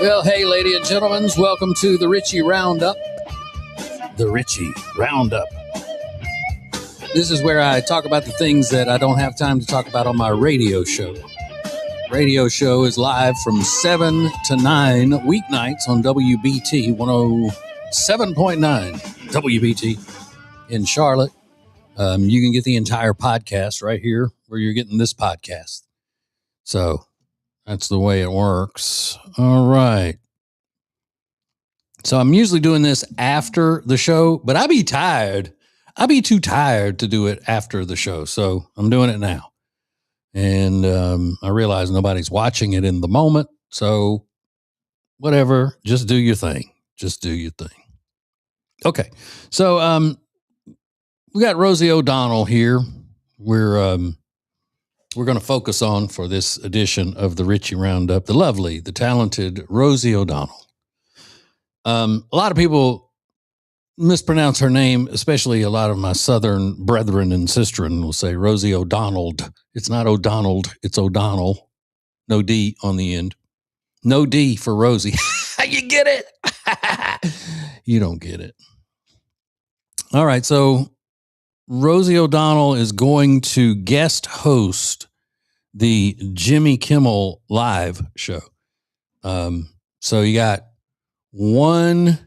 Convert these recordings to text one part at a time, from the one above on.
Well, hey, ladies and gentlemen, welcome to the Ritchie Roundup. The Ritchie Roundup. This is where I talk about the things that I don't have time to talk about on my radio show. Radio show is live from 7 to 9 weeknights on WBT 107.9 WBT in Charlotte. You can get the entire podcast right here where you're getting this podcast. So that's the way it works. All right. So I'm usually doing this after the show, but I be tired. I be too tired to do it after the show. So I'm doing it now. And I realize nobody's watching it in the moment. So whatever, just do your thing. Just do your thing. Okay. So we got Rosie O'Donnell here. We're going to focus on for this edition of the Ritchie Roundup, the lovely, the talented Rosie O'Donnell. A lot of people mispronounce her name, especially a lot of my Southern brethren and sisterin will say Rosie O'Donnell. It's not O'Donnell, it's O'Donnell. No D on the end. No D for Rosie. You get it? You don't get it. All right, so Rosie O'Donnell is going to guest host the Jimmy Kimmel Live show. So you got one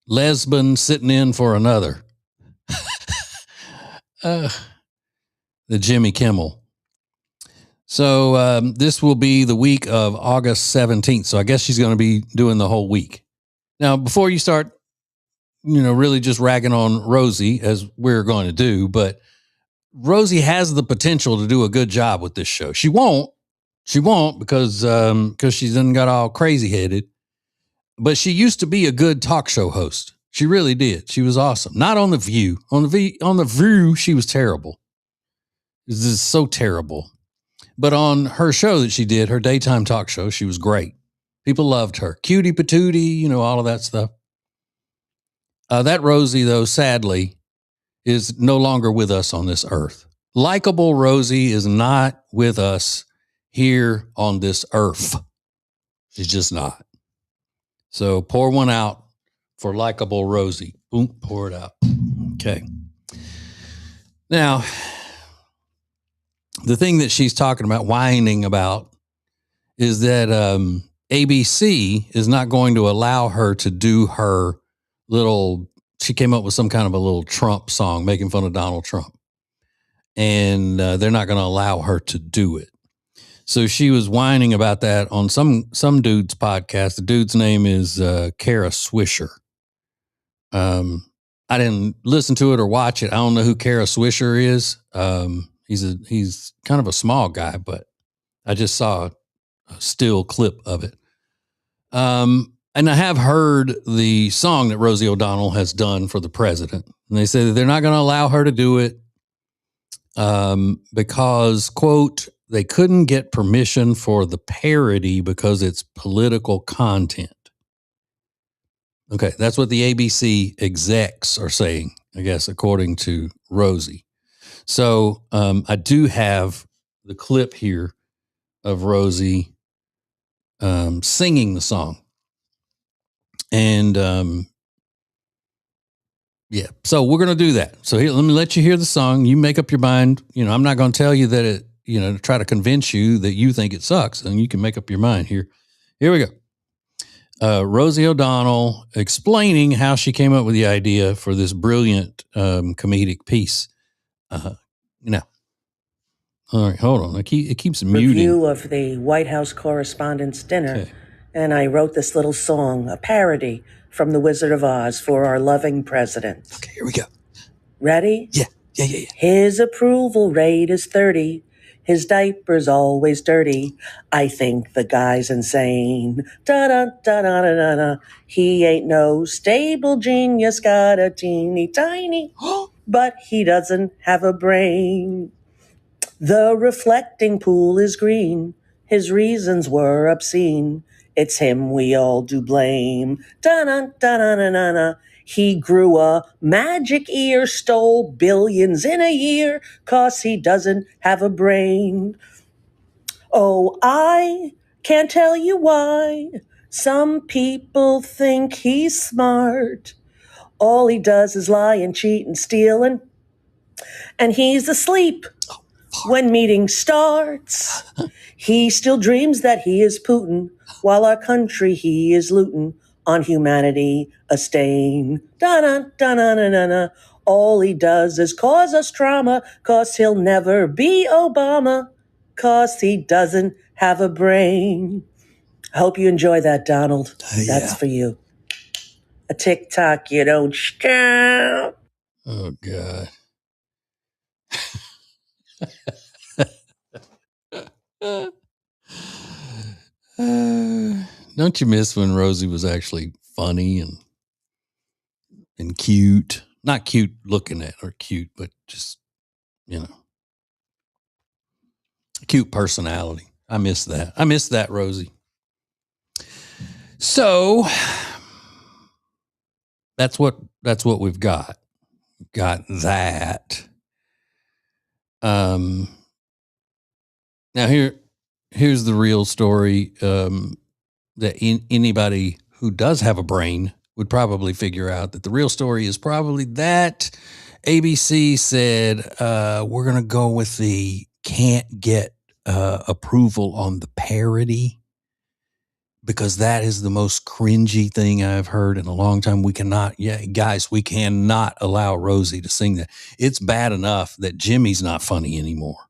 lesbian sitting in for another. The Jimmy Kimmel. So this will be the week of August 17th. So I guess she's going to be doing the whole week. Now, before you start, really just ragging on Rosie, as we're going to do, but Rosie has the potential to do a good job with this show. She won't because she done got all crazy headed. But she used to be a good talk show host. She really did. She was awesome. Not on The View. On the View, she was terrible. This is so terrible. But on her show that she did, her daytime talk show, she was great. People loved her. Cutie patootie, all of that stuff. That Rosie, though, sadly, is no longer with us on this earth. Likeable Rosie is not with us here on this earth. She's just not. So pour one out for Likeable Rosie. Boom, pour it out. Okay. Now, the thing that she's talking about, whining about, is that ABC is not going to allow her to do her she came up with some kind of a little Trump song making fun of Donald Trump. And they're not going to allow her to do it. So she was whining about that on some dude's podcast. The dude's name is Kara Swisher. I didn't listen to it or watch it. I don't know who Kara Swisher is. He's kind of a small guy, but I just saw a still clip of it. And I have heard the song that Rosie O'Donnell has done for the president. And they say that they're not going to allow her to do it because, quote, they couldn't get permission for the parody because it's political content. Okay, that's what the ABC execs are saying, I guess, according to Rosie. So I do have the clip here of Rosie singing the song. And yeah, so we're going to do that. So here, let me let you hear the song. You make up your mind. I'm not going to tell you that it, to try to convince you that you think it sucks, and you can make up your mind here. Here we go. Rosie O'Donnell explaining how she came up with the idea for this brilliant comedic piece. Now, all right, hold on. It keeps muting. Review of the White House Correspondents' Dinner, okay. And I wrote this little song, a parody from The Wizard of Oz for our loving president. Okay, here we go. Ready? Yeah. His approval rate is 30. His diaper's always dirty. I think the guy's insane. Da-da-da-da-da-da. He ain't no stable genius, got a teeny tiny, but he doesn't have a brain. The reflecting pool is green. His reasons were obscene. It's him we all do blame. Da-da-da-da-da-da. He grew a magic ear, stole billions in a year, 'cause he doesn't have a brain. Oh, I can't tell you why. Some people think he's smart. All he does is lie and cheat and steal, and he's asleep when meeting starts. He still dreams that he is Putin, while our country he is looting. On humanity a stain. Da-na, da-na-na-na-na. All he does is cause us trauma, 'cause he'll never be Obama, 'cause he doesn't have a brain. I hope you enjoy that, Donald. That's for you. A TikTok you don't stop. Oh, God. Don't you miss when Rosie was actually funny and cute? Not cute looking at or cute, but just, cute personality. I miss that. I miss that, Rosie. So that's what we've got. Got that. Now here's the real story. That anybody who does have a brain would probably figure out that the real story is probably that ABC said, we're going to go with the can't get approval on the parody because that is the most cringy thing I've heard in a long time. We cannot allow Rosie to sing that. It's bad enough that Jimmy's not funny anymore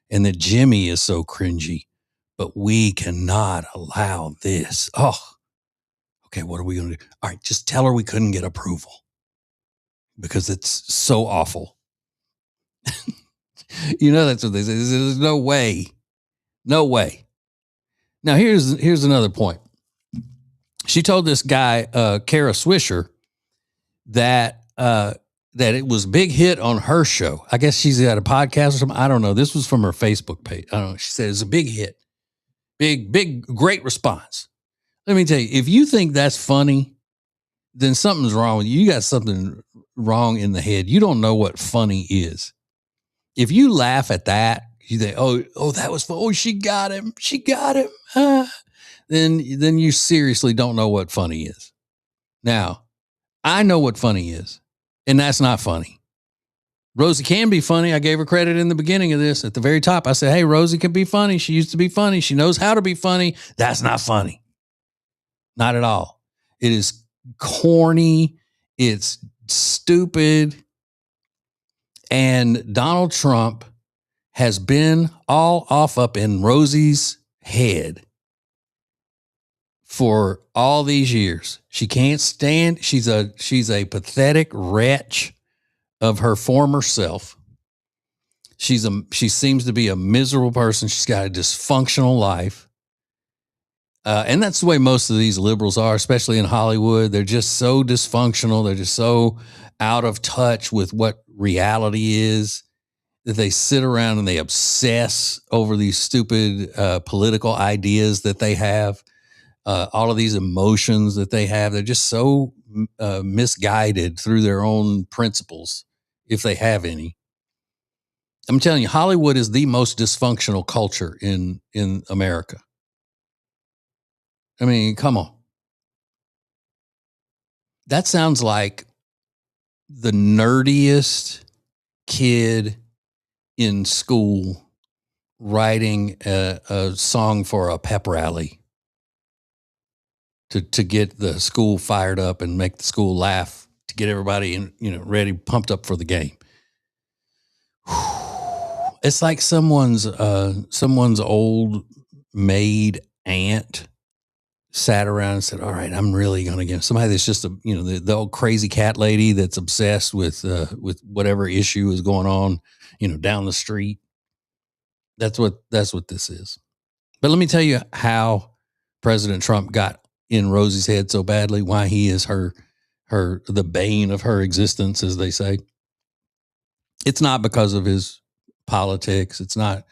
and that Jimmy is so cringy, but we cannot allow this. Oh, okay, what are we going to do? All right, just tell her we couldn't get approval because it's so awful. That's what they say. There's no way. No way. Now, here's another point. She told this guy, Kara Swisher, that it was a big hit on her show. I guess she's got a podcast or something. I don't know. This was from her Facebook page. I don't know. She said it's a big hit. Big, great response. Let me tell you, if you think that's funny, then something's wrong with you. You got something wrong in the head. You don't know what funny is. If you laugh at that, you think, oh, that was fun. Oh, she got him. Then you seriously don't know what funny is. Now, I know what funny is, and that's not funny. Rosie can be funny. I gave her credit in the beginning of this. At the very top, I said, hey, Rosie can be funny. She used to be funny. She knows how to be funny. That's not funny. Not at all. It is corny. It's stupid. And Donald Trump has been all off up in Rosie's head for all these years. She can't stand. She's a pathetic wretch of her former self. She seems to be a miserable person. She's got a dysfunctional life. And that's the way most of these liberals are, especially in Hollywood. They're just so dysfunctional. They're just so out of touch with what reality is that they sit around and they obsess over these stupid political ideas that they have, all of these emotions that they have. They're just so misguided through their own principles, if they have any. I'm telling you, Hollywood is the most dysfunctional culture in America. I mean, come on. That sounds like the nerdiest kid in school writing a song for a pep rally to get the school fired up and make the school laugh, to get everybody ready, pumped up for the game. It's like someone's old maid aunt sat around and said, all right, I'm really going to get somebody that's just the old crazy cat lady that's obsessed with whatever issue is going on, down the street. That's what this is. But let me tell you how President Trump got in Rosie's head so badly, why he is the bane of her existence, as they say. It's not because of his politics. It's not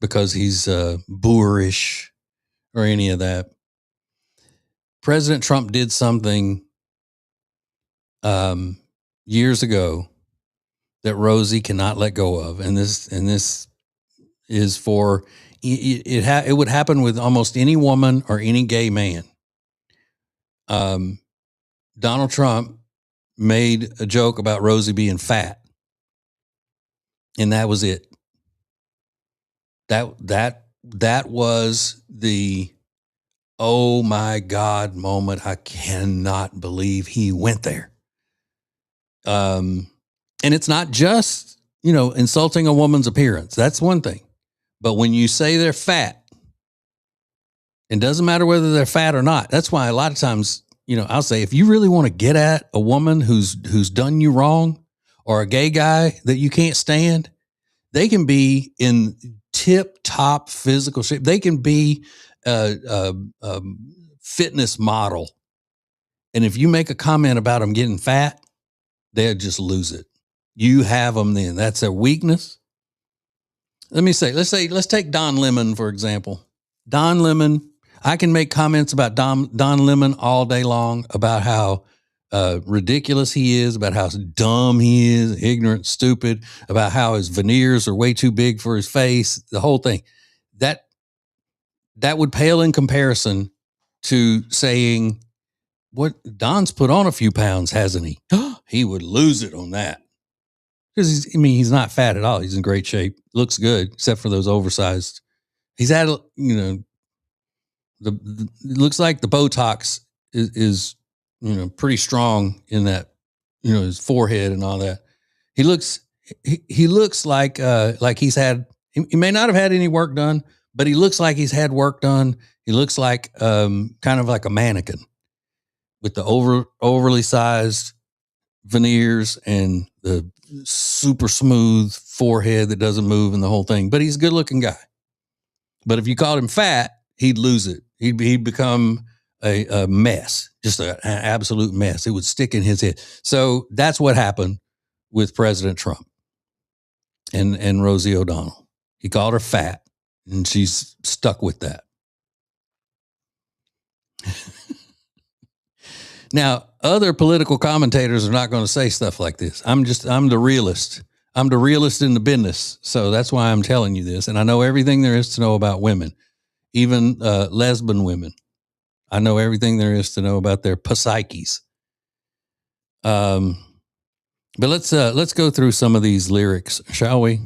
because he's boorish or any of that. President Trump did something years ago that Rosie cannot let go of, and this is for it would happen with almost any woman or any gay man. Donald Trump made a joke about Rosie being fat, and that was it. That was the oh my God moment. I cannot believe he went there. And it's not just, insulting a woman's appearance. That's one thing. But when you say they're fat, it doesn't matter whether they're fat or not. That's why a lot of times, I'll say, if you really want to get at a woman who's done you wrong, or a gay guy that you can't stand, they can be in tip top physical shape. They can be a fitness model. And if you make a comment about them getting fat, they'll just lose it. You have them then. That's their weakness. Let's take Don Lemon, for example. Don Lemon, I can make comments about Don Lemon all day long about how ridiculous he is, about how dumb he is, ignorant, stupid, about how his veneers are way too big for his face, the whole thing. That would pale in comparison to saying, what, Don's put on a few pounds, hasn't he? He would lose it on that. Because he's not fat at all. He's in great shape. Looks good, except for those oversized. He's had, it looks like the Botox is pretty strong in that, his forehead and all that. He looks like he's had, he may not have had any work done, but he looks like he's had work done. He looks like kind of like a mannequin with the overly sized veneers and the super smooth forehead that doesn't move and the whole thing. But he's a good looking guy. But if you called him fat, he'd lose it. He'd become a mess, just an absolute mess. It would stick in his head. So that's what happened with President Trump and Rosie O'Donnell. He called her fat, and she's stuck with that. Now, other political commentators are not going to say stuff like this. I'm the realist. I'm the realist in the business. So that's why I'm telling you this. And I know everything there is to know about women, even lesbian women. I know everything there is to know about their psyches. But let's go through some of these lyrics, shall we?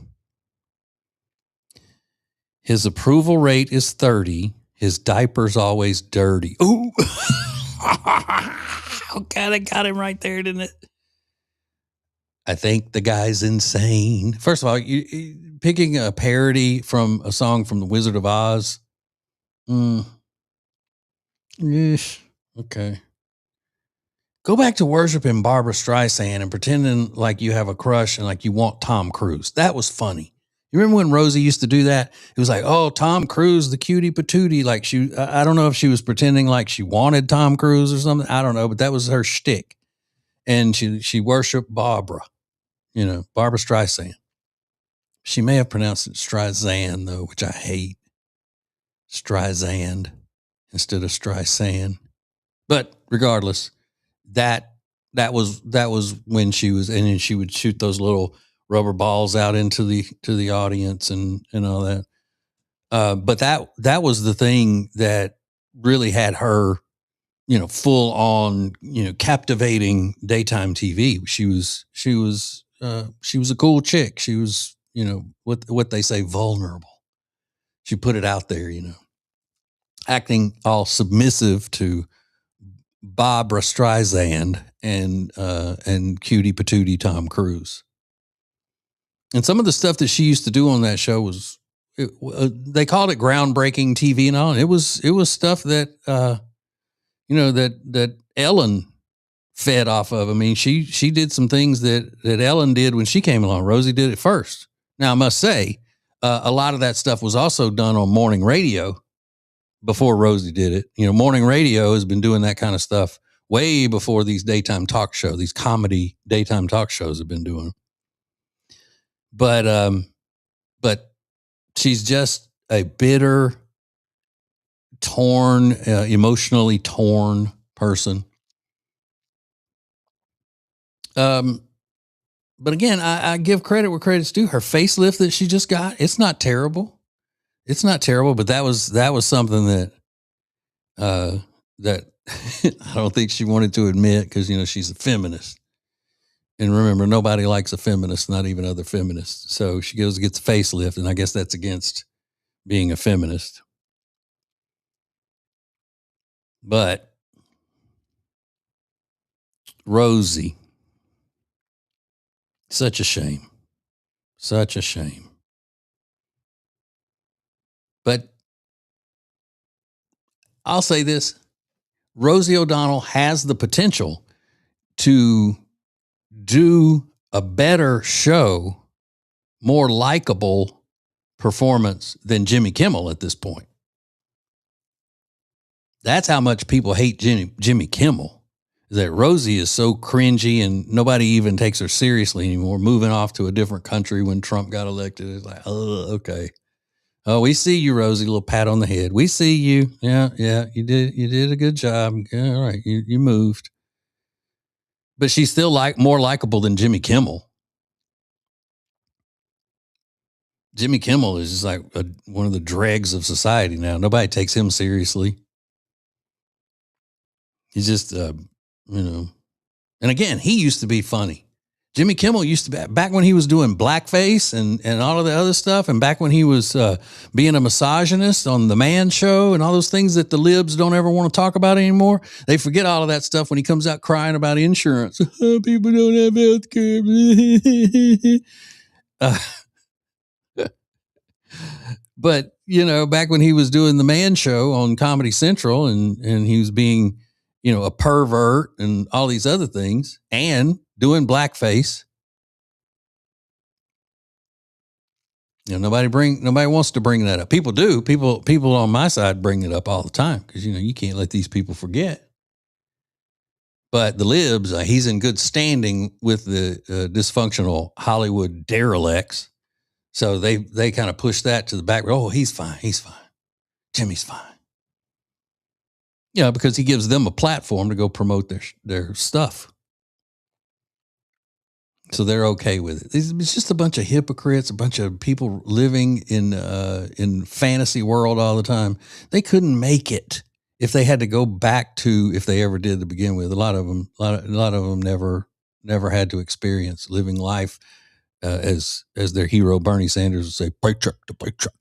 His approval rate is 30. His diaper's always dirty. Ooh. Oh, God, I got him right there, didn't it? I think the guy's insane. First of all, you picking a parody from a song from The Wizard of Oz. Yes. Okay. Go back to worshiping Barbara Streisand and pretending like you have a crush and like you want Tom Cruise. That was funny. You remember when Rosie used to do that? It was like, oh, Tom Cruise, the cutie patootie. Like I don't know if she was pretending like she wanted Tom Cruise or something. I don't know, but that was her shtick. And she worshiped Barbara Streisand. She may have pronounced it Streisand though, which I hate. Streisand instead of Streisand. But regardless, that was when she was, and then she would shoot those little rubber balls out into the audience and all that. But that was the thing that really had her, full on, captivating daytime TV. She was a cool chick. She was, what they say, vulnerable. She put it out there, acting all submissive to Barbara Streisand and cutie patootie Tom Cruise. And some of the stuff that she used to do on that show was, they called it groundbreaking TV and all. And it was stuff that, that Ellen fed off of. I mean, she did some things that Ellen did when she came along. Rosie did it first. Now, I must say, a lot of that stuff was also done on morning radio before Rosie did it. Morning radio has been doing that kind of stuff way before these daytime talk shows, these comedy daytime talk shows have been doing. But she's just a bitter, torn, emotionally torn person. But again, I give credit where credit's due. Her facelift that she just got, it's not terrible. It's not terrible, but that was something that I don't think she wanted to admit because, she's a feminist. And remember, nobody likes a feminist, not even other feminists. So she goes and gets a facelift, and I guess that's against being a feminist. But Rosie, such a shame. Such a shame. But I'll say this. Rosie O'Donnell has the potential to do a better show, more likable performance than Jimmy Kimmel at this point. That's how much people hate Jimmy Kimmel, that Rosie is so cringy and nobody even takes her seriously anymore, moving off to a different country when Trump got elected. It's like, oh, okay. Oh, we see you, Rosie, a little pat on the head. We see you. Yeah, you did a good job. Yeah, all right, you moved. But she's still more likable than Jimmy Kimmel. Jimmy Kimmel is just like one of the dregs of society now. Nobody takes him seriously. He's just, and again, he used to be funny. Jimmy Kimmel used to be, back when he was doing blackface and all of the other stuff, and back when he was being a misogynist on The Man Show and all those things that the libs don't ever want to talk about anymore. They forget all of that stuff when he comes out crying about insurance. People don't have health care. But, back when he was doing The Man Show on Comedy Central and he was being, a pervert and all these other things and doing blackface, nobody wants to bring that up. People do. People on my side bring it up all the time because, you can't let these people forget. But the libs, he's in good standing with the dysfunctional Hollywood derelicts. So they kind of push that to the back. Oh, he's fine. Jimmy's fine. Because he gives them a platform to go promote their stuff. So they're okay with it. It's just a bunch of hypocrites, a bunch of people living in fantasy world all the time. They couldn't make it if they had to go back to, if they ever did to begin with. A lot of them never had to experience living life as their hero Bernie Sanders would say, paycheck to paycheck.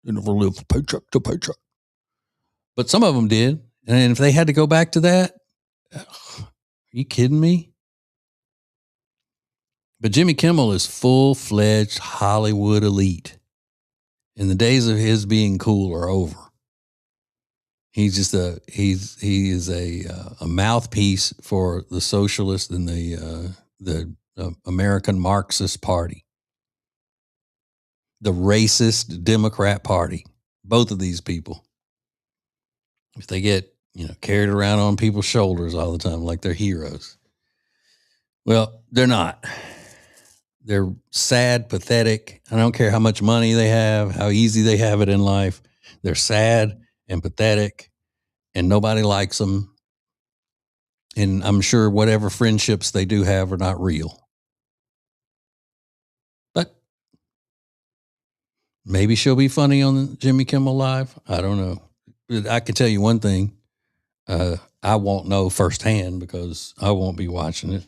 You never live paycheck to paycheck. But some of them did. And if they had to go back to that, are you kidding me? But Jimmy Kimmel is full-fledged Hollywood elite. And the days of his being cool are over. He's just he is a mouthpiece for the socialist and the American Marxist Party. The racist Democrat Party. Both of these people. If they get, carried around on people's shoulders all the time like they're heroes. Well, they're not. They're sad, pathetic. I don't care how much money they have, how easy they have it in life. They're sad and pathetic, and nobody likes them. And I'm sure whatever friendships they do have are not real. But maybe she'll be funny on Jimmy Kimmel Live. I don't know. But I can tell you one thing. I won't know firsthand because I won't be watching it.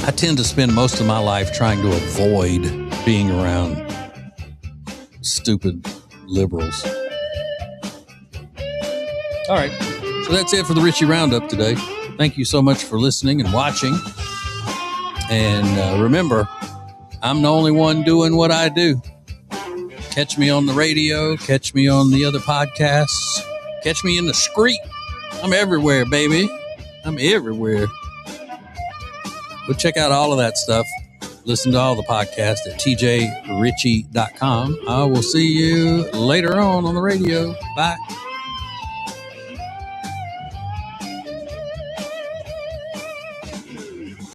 I tend to spend most of my life trying to avoid being around stupid liberals. All right. So that's it for the Ritchie Roundup today. Thank you so much for listening and watching. And remember, I'm the only one doing what I do. Catch me on the radio. Catch me on the other podcasts. Catch me in the street. I'm everywhere, baby. I'm everywhere. Go check out all of that stuff. Listen to all the podcasts at tjritchie.com. I will see you later on the radio. Bye.